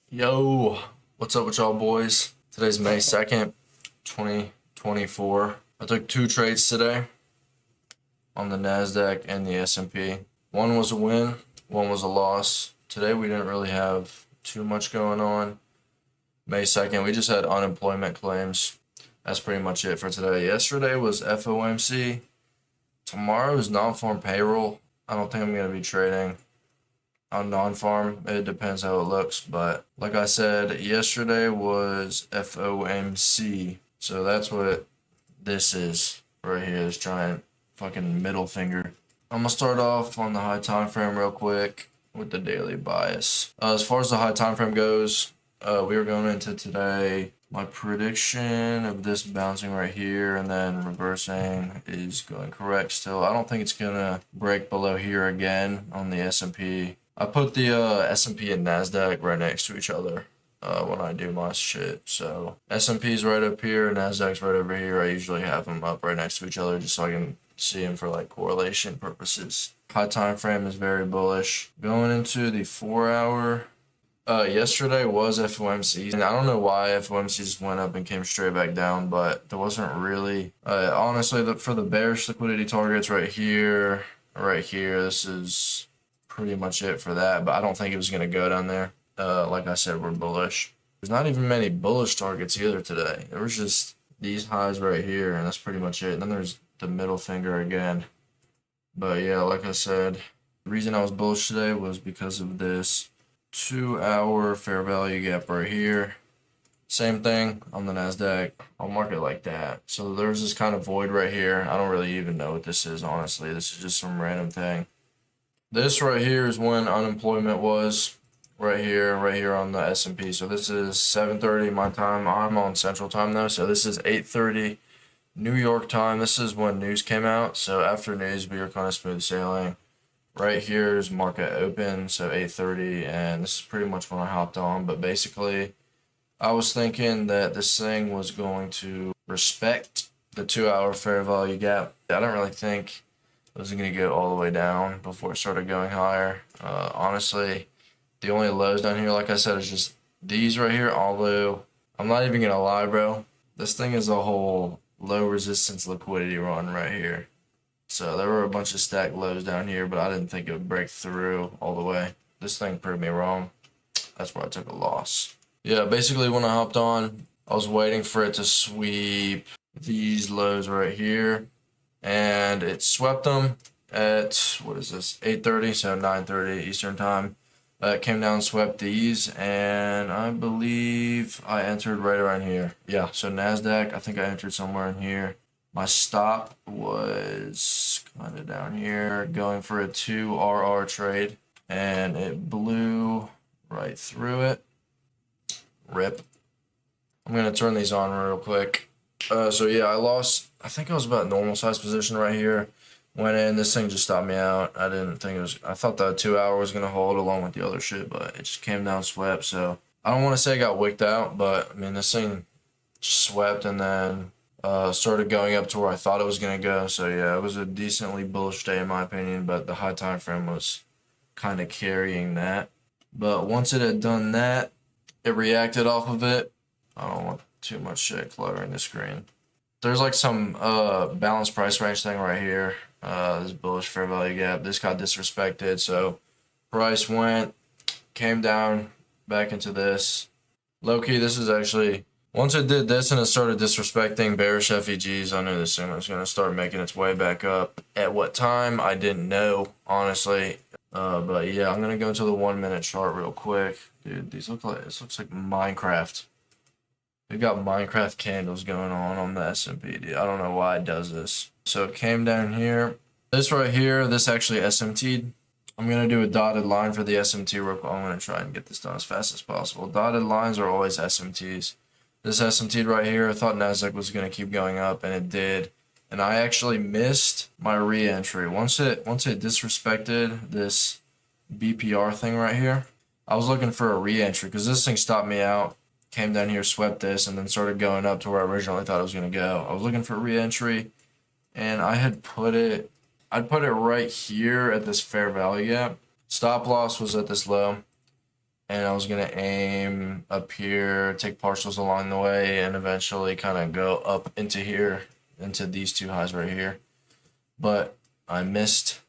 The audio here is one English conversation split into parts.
Yo, what's up with y'all boys? Today's May 2nd, 2024. I took two trades today on the NASDAQ and the S&P. One was a win, one was a loss. Today we didn't really have too much going on. May 2nd, we just had unemployment claims. That's pretty much it for today. Yesterday was FOMC. Tomorrow is non-farm payroll. I don't think I'm going to be trading on non-farm. It depends how it looks, but like I said, yesterday was FOMC, so that's what this is right here, this giant fucking middle finger. I'm gonna start off on the high time frame real quick with the daily bias. As far as the high time frame goes, we were going into today. My prediction of this bouncing right here and then reversing is going correct still. I don't think it's gonna break below here again on the S&P. I put the S&P and NASDAQ right next to each other when I do my shit. So S&P's right up here, NASDAQ's right over here. I usually have them up right next to each other just so I can see them for like correlation purposes. High time frame is very bullish. Going into the 4 hour. Yesterday was FOMC, and I don't know why FOMC just went up and came straight back down, but there wasn't really, honestly, for the bearish liquidity targets right here, this is pretty much it for that, but I don't think it was going to go down there. Like I said, we're bullish. There's not even many bullish targets either today. There was just these highs right here, and that's pretty much it. And then there's the middle finger again. But yeah, like I said, the reason I was bullish today was because of this 2 hour fair value gap right here. Same thing on the NASDAQ. I'll mark it like that. So there's this kind of void right here. I don't really even know what this is, honestly. This is just some random thing. This right here is when unemployment was right here on the S&P. So this is 7:30 my time. I'm on Central Time though. So this is 8:30 New York time. This is when news came out. So after news, we were kind of smooth sailing. Right here is market open, so 8:30, and this is pretty much when I hopped on. But basically, I was thinking that this thing was going to respect the 2 hour fair value gap. I don't really think it was going to go all the way down before it started going higher. Honestly, the only lows down here, like I said, is just these right here. Although, I'm not even going to lie, bro. This thing is a whole low resistance liquidity run right here. So there were a bunch of stacked lows down here, but I didn't think it would break through all the way. This thing proved me wrong. That's where I took a loss. Yeah, basically when I hopped on, I was waiting for it to sweep these lows right here. And it swept them at, what is this, 8:30, so 9:30 Eastern time. It came down, swept these, and I believe I entered right around here. Yeah, so NASDAQ, I think I entered somewhere in here. My stop was kind of down here, going for a 2 RR trade, and it blew right through it. Rip. I'm going to turn these on real quick. So yeah, I lost, I think I was about normal size position right here. Went in, this thing just stopped me out. I didn't think it was, I thought the 2 hour was going to hold along with the other shit, but it just came down, swept. So I don't want to say I got wicked out, but I mean, this thing just swept and then started going up to where I thought it was going to go. So yeah, it was a decently bullish day in my opinion, but the high time frame was kind of carrying that. But once it had done that, it reacted off of it. I don't want too much shit cluttering the screen. There's like some balanced price range thing right here. This bullish fair value gap. This got disrespected, so price went, came down back into this. Low key, this is actually, once it did this and it started disrespecting bearish FEGs, I knew this thing was going to start making its way back up. At what time, I didn't know, honestly. But yeah, I'm going to go into the 1 minute chart real quick. Dude, this looks like Minecraft. We got Minecraft candles going on the S&P, dude. I don't know why it does this. So it came down here. This right here, this actually SMT'd. I'm going to do a dotted line for the SMT real quick. I'm going to try and get this done as fast as possible. Dotted lines are always SMTs. This SMT'd right here, I thought NASDAQ was going to keep going up, and it did. And I actually missed my re-entry. Once it disrespected this BPR thing right here, I was looking for a re-entry because this thing stopped me out. Came down here, swept this, and then started going up to where I originally thought it was going to go. I was looking for re-entry, and I'd put it right here at this fair value gap. Stop loss was at this low. and I was gonna aim up here, take partials along the way, and eventually kind of go up into here, into these two highs right here. But I missed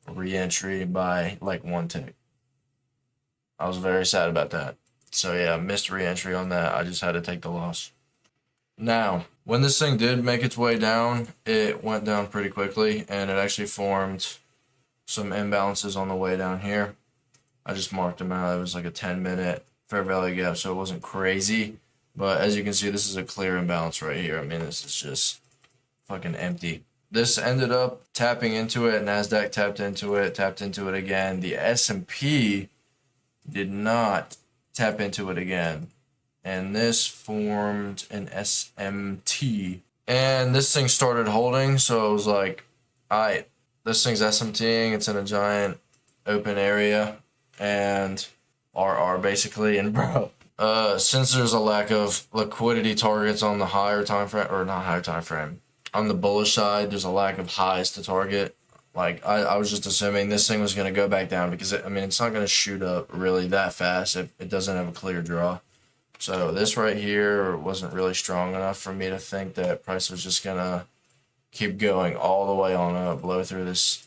re-entry by like 1 tick. I was very sad about that. So yeah, missed re-entry on that. I just had to take the loss. Now, when this thing did make its way down, it went down pretty quickly, and it actually formed some imbalances on the way down here. I just marked them out. It was like a 10-minute fair value gap, so it wasn't crazy. But as you can see, this is a clear imbalance right here. I mean, this is just fucking empty. This ended up tapping into it. NASDAQ tapped into it again. The S&P did not tap into it again. And this formed an SMT. And this thing started holding, so I was like, alright, this thing's SMTing. It's in a giant open area. And RR basically. And bro, since there's a lack of liquidity targets on the higher time frame, or not higher time frame, on the bullish side, there's a lack of highs to target. Like, I was just assuming this thing was going to go back down because, it's not going to shoot up really that fast if it doesn't have a clear draw. So this right here wasn't really strong enough for me to think that price was just going to keep going all the way on up, blow through this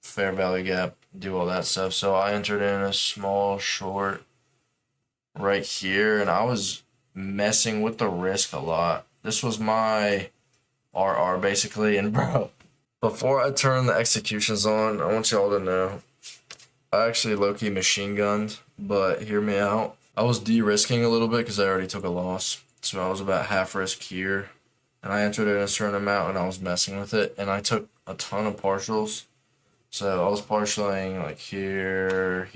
fair value gap, do all that stuff. So I entered in a small short right here, and I was messing with the risk a lot. This was my RR basically, and bro, before I turn the executions on, I want y'all to know I actually low-key machine gunned, but hear me out. I was de-risking a little bit because I already took a loss, so I was about half risk here, and I entered in a certain amount and I was messing with it, and I took a ton of partials. So I was partialing like here,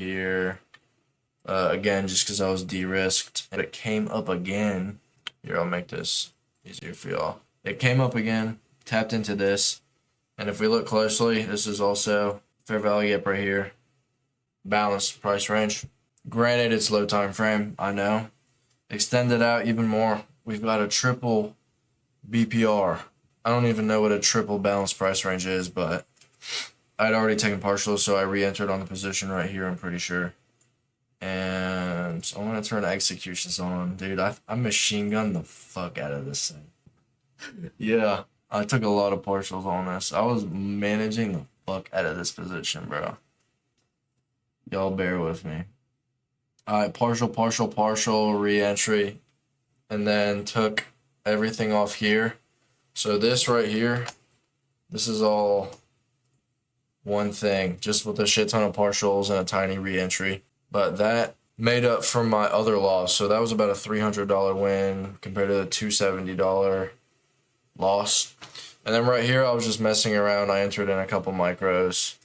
again, just because I was de-risked, and it came up again. Here, I'll make this easier for y'all. It came up again, tapped into this, and if we look closely, this is also fair value gap right here, balanced price range. Granted, it's low time frame, I know. Extended out even more. We've got a triple BPR. I don't even know what a triple balanced price range is, but I'd already taken partials, so I re-entered on the position right here, I'm pretty sure. And I'm going to turn executions on. Dude, I machine gunned the fuck out of this thing. Yeah, I took a lot of partials on this. I was managing the fuck out of this position, bro. Y'all bear with me. Alright, partial, re-entry. And then took everything off here. So this right here, this is all one thing, just with a shit ton of partials and a tiny re-entry. But that made up for my other loss. So that was about a $300 win compared to the $270 loss. And then right here, I was just messing around. I entered in a couple micros.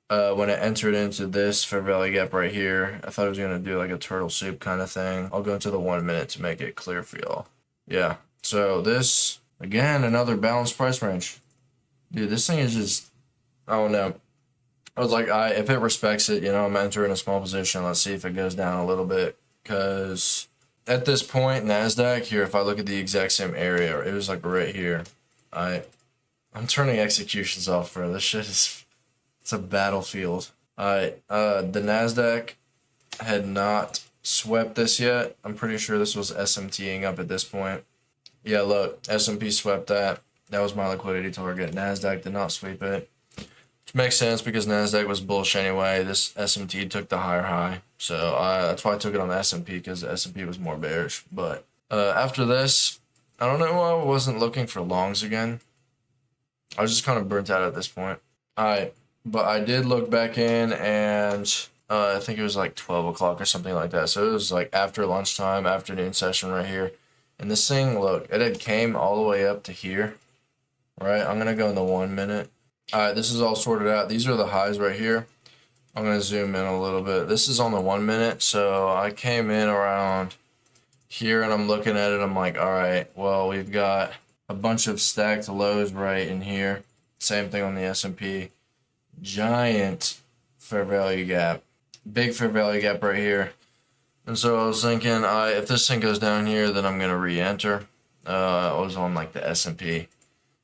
When it entered into this fair value gap right here, I thought it was going to do like a turtle soup kind of thing. I'll go into the 1 minute to make it clear for y'all. Yeah, so this, again, another balanced price range. Dude, this thing is just, I don't know. I was like, if it respects it, I'm entering a small position. Let's see if it goes down a little bit. Because at this point, NASDAQ here, if I look at the exact same area, it was like right here. I'm turning executions off, bro. This shit is, it's a battlefield. The NASDAQ had not swept this yet. I'm pretty sure this was SMTing up at this point. Yeah, look, S&P swept that. That was my liquidity target. NASDAQ did not sweep it. Which makes sense because NASDAQ was bullish anyway. This SMT took the higher high. So that's why I took it on the S&P, because the S&P was more bearish. But after this, I don't know why I wasn't looking for longs again. I was just kind of burnt out at this point. But I did look back in, and I think it was like 12 o'clock or something like that. So it was like after lunchtime, afternoon session right here. And this thing, look, it had came all the way up to here. Right? I'm going to go in the 1 minute. Alright, this is all sorted out. These are the highs right here. I'm going to zoom in a little bit. This is on the 1 minute. So I came in around here, and I'm looking at it. I'm like, alright, well, we've got a bunch of stacked lows right in here. Same thing on the S&P. Giant fair value gap. Big fair value gap right here. And so I was thinking, if this thing goes down here, then I'm going to re-enter. I was on like the S&P.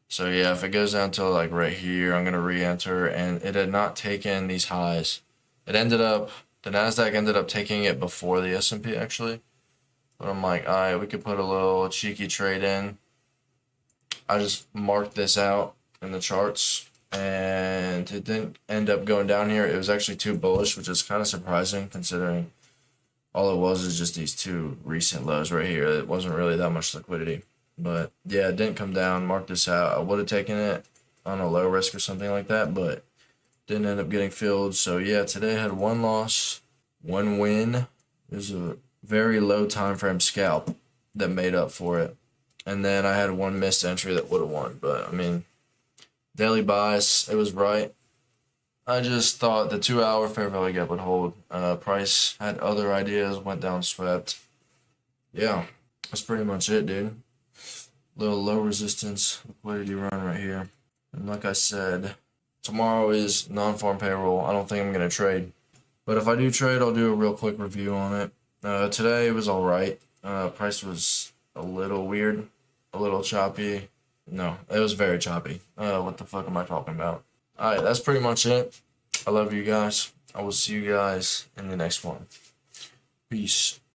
So yeah, if it goes down to like right here, I'm going to re-enter. And it had not taken these highs. It ended up The NASDAQ ended up taking it before the S&P actually. But I'm like, all right, we could put a little cheeky trade in. I just marked this out in the charts, and it didn't end up going down here. It was actually too bullish, which is kind of surprising considering all it was is just these two recent lows right here. It wasn't really that much liquidity. But yeah, it didn't come down. Mark this out. I would have taken it on a low risk or something like that, but didn't end up getting filled. So yeah, today I had one loss, one win. It was a very low time frame scalp that made up for it. And then I had one missed entry that would have won. But I mean, daily bias, it was right. I just thought the 2 hour fair value gap would hold. Price had other ideas, went down, swept. Yeah, that's pretty much it, dude. Little low resistance liquidity run right here. And like I said, tomorrow is non-farm payroll. I don't think I'm going to trade. But if I do trade, I'll do a real quick review on it. Today was all right. Price was a little weird, a little choppy. No, it was very choppy. What the fuck am I talking about? Alright, that's pretty much it. I love you guys. I will see you guys in the next one. Peace.